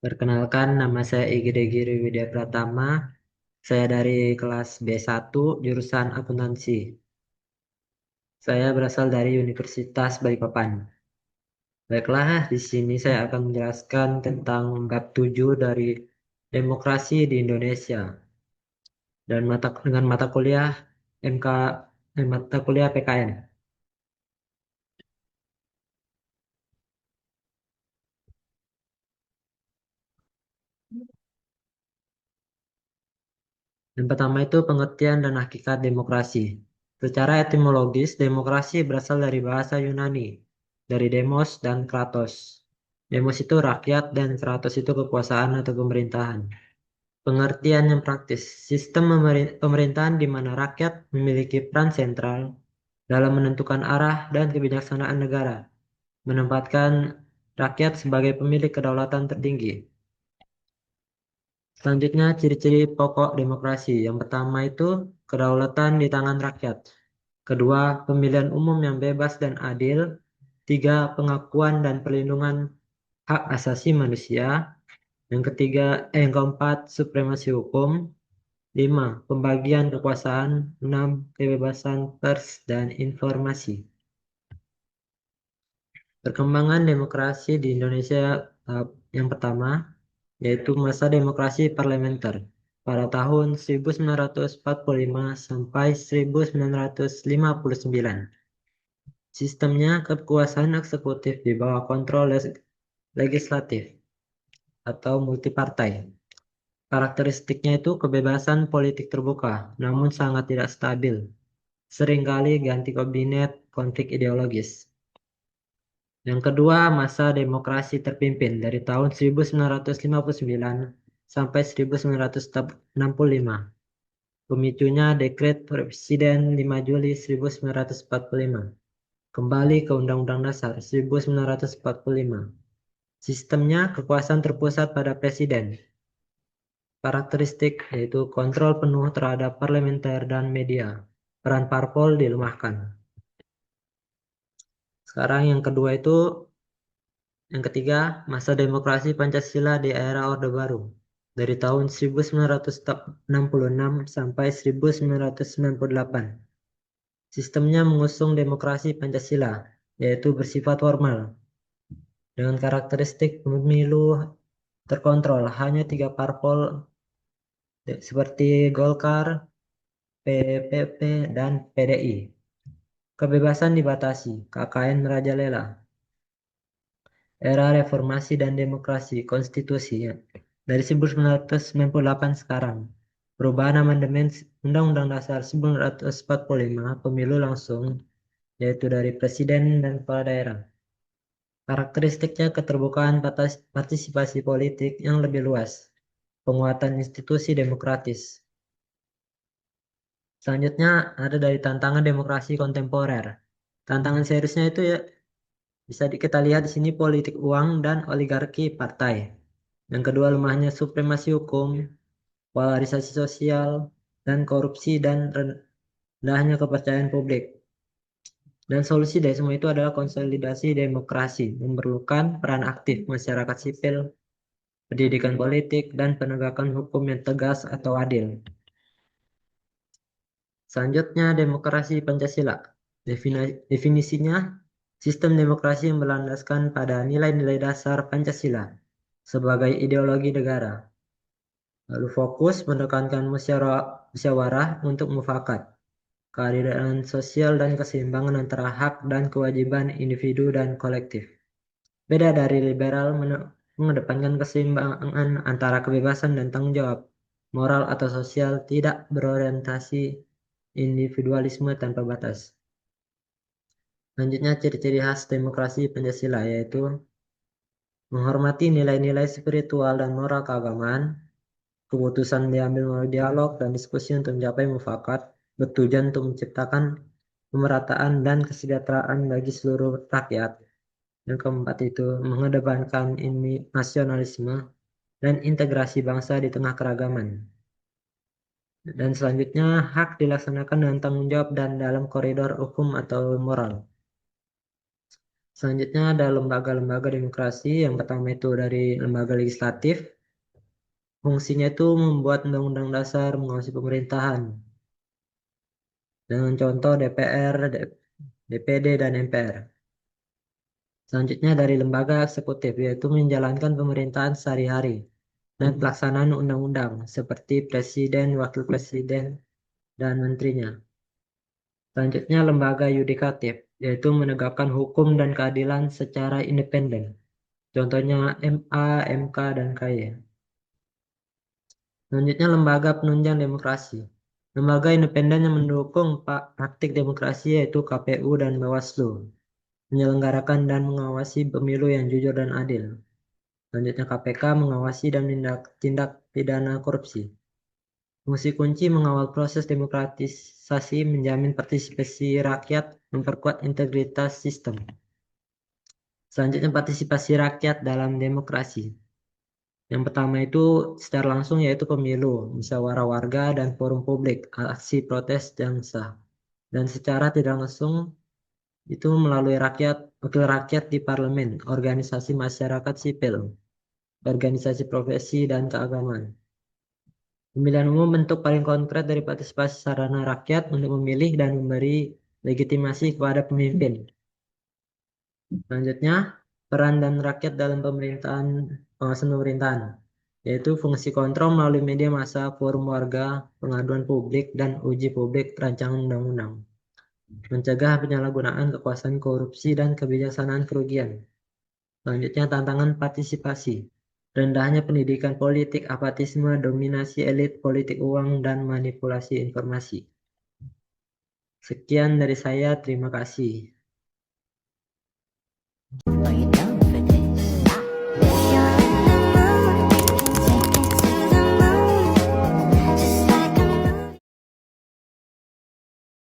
Perkenalkan, nama saya Igede Giri Widya Pratama. Saya dari kelas B1, jurusan akuntansi. Saya berasal dari Universitas Balikpapan. Baiklah, di sini saya akan menjelaskan tentang bab 7 dari demokrasi di Indonesia dan dengan mata kuliah MK mata kuliah PKN. Yang pertama itu pengertian dan hakikat demokrasi. Secara etimologis, demokrasi berasal dari bahasa Yunani, dari demos dan kratos. Demos itu rakyat dan kratos itu kekuasaan atau pemerintahan. Pengertian yang praktis, sistem pemerintahan di mana rakyat memiliki peran sentral dalam menentukan arah dan kebijaksanaan negara, menempatkan rakyat sebagai pemilik kedaulatan tertinggi. Selanjutnya, ciri-ciri pokok demokrasi. Yang pertama itu kedaulatan di tangan rakyat. Kedua, pemilihan umum yang bebas dan adil. Tiga, pengakuan dan perlindungan hak asasi manusia. Yang keempat, supremasi hukum. Lima, pembagian kekuasaan. Enam, kebebasan pers dan informasi. Perkembangan demokrasi di Indonesia tahap yang pertama yaitu masa demokrasi parlementer pada tahun 1945 sampai 1959. Sistemnya kekuasaan eksekutif di bawah kontrol legislatif atau multipartai. Karakteristiknya itu kebebasan politik terbuka, namun sangat tidak stabil. Seringkali ganti kabinet, konflik ideologis. Yang kedua, masa demokrasi terpimpin dari tahun 1959 sampai 1965. Pemicunya Dekret Presiden 5 Juli 1945. Kembali ke Undang-Undang Dasar 1945. Sistemnya kekuasaan terpusat pada Presiden. Karakteristik yaitu kontrol penuh terhadap parlementer dan media. Peran parpol dilemahkan. Sekarang yang kedua itu yang ketiga, masa demokrasi Pancasila di era Orde Baru dari tahun 1966 sampai 1998. Sistemnya mengusung demokrasi Pancasila, yaitu bersifat formal, dengan karakteristik pemilu terkontrol hanya tiga parpol seperti Golkar, PPP, dan PDI. Kebebasan dibatasi, KKN merajalela. Era reformasi dan demokrasi, konstitusi ya. Dari 1998 sekarang. Perubahan amandemen Undang-Undang Dasar 1945, pemilu langsung, yaitu dari presiden dan kepala daerah. Karakteristiknya keterbukaan partisipasi politik yang lebih luas, penguatan institusi demokratis. Selanjutnya ada dari tantangan demokrasi kontemporer. Tantangan seriusnya itu ya bisa kita lihat di sini politik uang dan oligarki partai. Yang kedua lemahnya supremasi hukum, polarisasi sosial, dan korupsi dan rendahnya kepercayaan publik. Dan solusi dari semua itu adalah konsolidasi demokrasi, memerlukan peran aktif masyarakat sipil, pendidikan politik, dan penegakan hukum yang tegas atau adil. Selanjutnya, demokrasi Pancasila. Definisinya, sistem demokrasi yang berlandaskan pada nilai-nilai dasar Pancasila sebagai ideologi negara. Lalu fokus menekankan musyawarah untuk mufakat, keadilan sosial dan keseimbangan antara hak dan kewajiban individu dan kolektif. Beda dari liberal mengedepankan keseimbangan antara kebebasan dan tanggung jawab, moral atau sosial tidak berorientasi individualisme tanpa batas. Selanjutnya ciri-ciri khas demokrasi Pancasila yaitu menghormati nilai-nilai spiritual dan moral keagamaan, keputusan diambil melalui dialog dan diskusi untuk mencapai mufakat, bertujuan untuk menciptakan pemerataan dan kesejahteraan bagi seluruh rakyat. Yang keempat itu mengedepankan ini nasionalisme dan integrasi bangsa di tengah keragaman. Dan selanjutnya hak dilaksanakan dengan tanggung jawab dan dalam koridor hukum atau moral. Selanjutnya ada lembaga-lembaga demokrasi. Yang pertama itu dari lembaga legislatif. Fungsinya itu membuat undang-undang dasar, mengawasi pemerintahan. Dengan contoh DPR, DPD, dan MPR. Selanjutnya dari lembaga eksekutif, yaitu menjalankan pemerintahan sehari-hari dan pelaksanaan undang-undang seperti presiden, wakil presiden, dan menterinya. Selanjutnya lembaga yudikatif, yaitu menegakkan hukum dan keadilan secara independen. Contohnya MA, MK, dan KY. Selanjutnya lembaga penunjang demokrasi. Lembaga independen yang mendukung praktik demokrasi yaitu KPU dan Bawaslu. Menyelenggarakan dan mengawasi pemilu yang jujur dan adil. Selanjutnya KPK mengawasi dan menindak tindak pidana korupsi. Fungsi kunci mengawal proses demokratisasi, menjamin partisipasi rakyat, memperkuat integritas sistem. Selanjutnya partisipasi rakyat dalam demokrasi. Yang pertama itu secara langsung yaitu pemilu, musyawarah warga, dan forum publik, aksi protes yang sah. Dan secara tidak langsung itu melalui wakil rakyat di parlemen, organisasi masyarakat sipil, organisasi profesi, dan keagamaan. Pemilihan umum bentuk paling konkret dari partisipasi sarana rakyat untuk memilih dan memberi legitimasi kepada pemimpin. Selanjutnya, peran dan rakyat dalam pengawasan pemerintahan, yaitu fungsi kontrol melalui media massa, forum warga, pengaduan publik, dan uji publik rancangan undang-undang. Mencegah penyalahgunaan kekuasaan korupsi dan kebijaksanaan kerugian. Selanjutnya, tantangan partisipasi. Rendahnya pendidikan politik, apatisme, dominasi elit, politik uang, dan manipulasi informasi. Sekian dari saya, terima kasih.